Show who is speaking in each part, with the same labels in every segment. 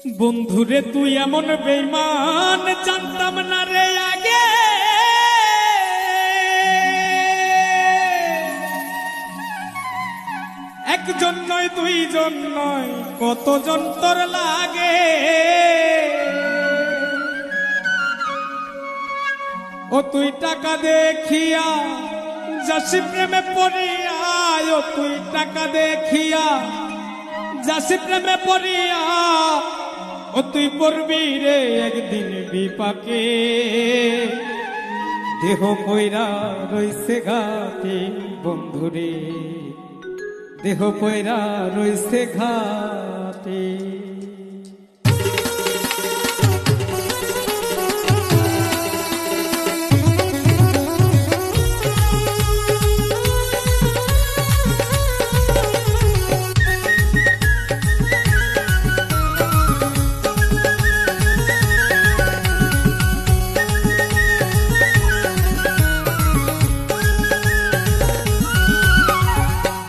Speaker 1: বন্ধুরে তুই এমন বেঈমান জানতাম না রে আগে। একজন নয় দুইজন নয় কতজন তোর লাগে। ও তুই টাকা দেখিয়া যাসি প্রেমে পড়িয়া, ও তুই টাকা দেখিয়া যাসি প্রেমে পড়িয়া, ও তুই পড়বি রে একদিন বিপাকে। দেহ কইরা রইছে ঘাটে বন্ধুরে, দেহ কইরা রইছে ঘাটে।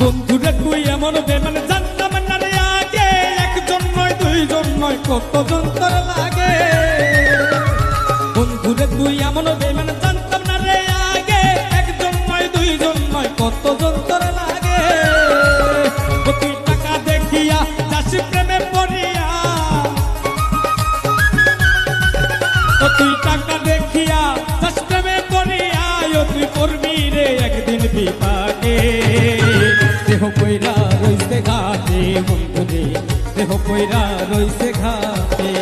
Speaker 1: বন্ধুরে তুই এমন বেমান জানতাম না রে আগে। একজন নয় দুইজন নয় কতজন তোর লাগে। বন্ধুরে তুই এমন বেমান জানতাম না রে আগে। একজন নয় দুইজন নয় কতজন তোর লাগে। ও তুই টাকা দেখিয়া যাসি প্রেমে পড়িয়া, ও তুই টাকা দেখিয়া যাসি প্রেমে পড়িয়া, ও তুই পড়বি রে একদিন বিপাকে। দেহ কইরা রইছে ঘাটে বন্ধুরে, দেহ কইরা রইছে ঘাটে।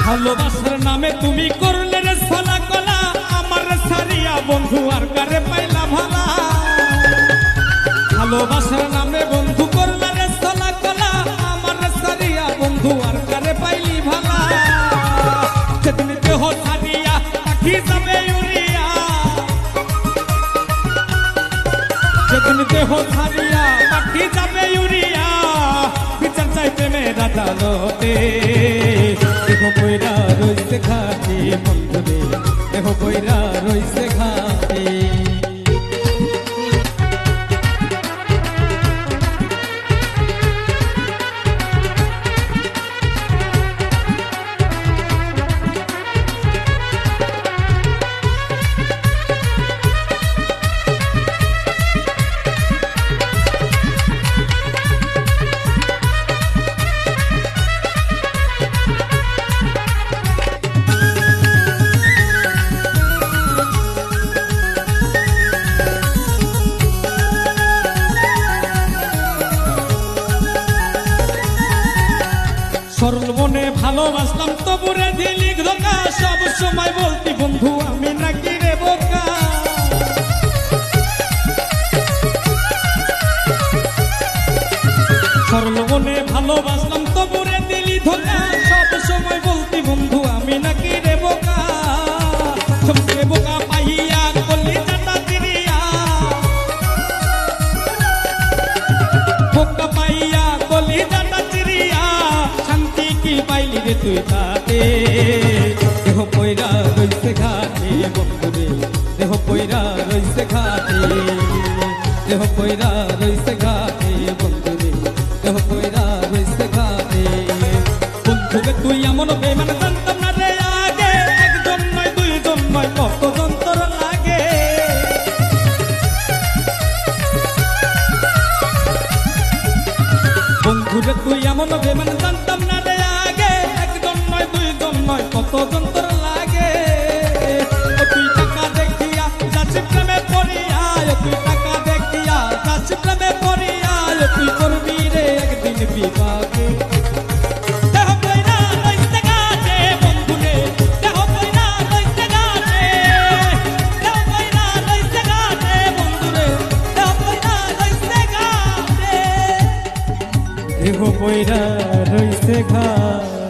Speaker 1: ভালোবাসার নামে তুমি করলে রে ছলা কলা, আমার সারিয়া বন্ধু আর কারে পাইলা ভালা। ভালোবাসার নামে বন্ধু করলে রে ছলা কলা, আমার সারিয়া বন্ধু আর কারে পাইলি ভালা। সেদিন দেহ সারিয়া পাখি যাবে উড়িয়া, সেদিন দেহ সারিয়া পাখি যাবে উড়িয়া, বিচার চাইতে মেয়েরা জালতে। দেহ কইরা রইছে ঘাটে বন্ধুরে, দেহ কইরা রইছে ঘাটে। সরল মনে ভালোবাসলাম তবুরে দিলি ধোকা, সব সময় বলতি বন্ধু আমি নাকি রে বোকা। সরল মনে ভালোবাসলাম তবুরে দিলি ধোকা, সব সময় বলতি বন্ধু আমি নাকি রে বোকা। সবচেয়ে বোকা পাইয়া করলি চাটা চিরিয়া, বোকা পাইয়া করলি চাটা চিরিয়া, শান্তি কি পাইলি রে তুই তাতে। দেহ কইরা রইছে ঘাটে বন্ধুরে, দেহ কইরা রইছে ঘাটে, দেহ কইরা রইছে ঘাটে বন্ধুরে, দেহ কইরা রইছে ঘাটে। বন্ধুরে তুই এমন বেমান জানতাম না রে আগে। একজন নয় দুইজন নয় কতজন তোর লাগে। বন্ধুরে তুই এমন বেমান জানতাম না রে আগে। একজন নয় দুইজন নয় কতজন তোর লাগে। ও তুই টাকা দেখিয়া যাচ্ছি প্রেমে পড়িয়া, ও তুই টাকা দেখিয়া যাচ্ছি প্রেমে পড়িয়া, ও তুই করবি রে একদিন বিপাকে। দেহ কইরা রইছে ঘাটে বন্ধুরে, দেহ কইরা রইছে ঘাটে, দেহ কইরা রইছে ঘাটে বন্ধুরে, দেহ কইরা রইছে ঘাটে, দেহ কইরা রইছে ঘাটে।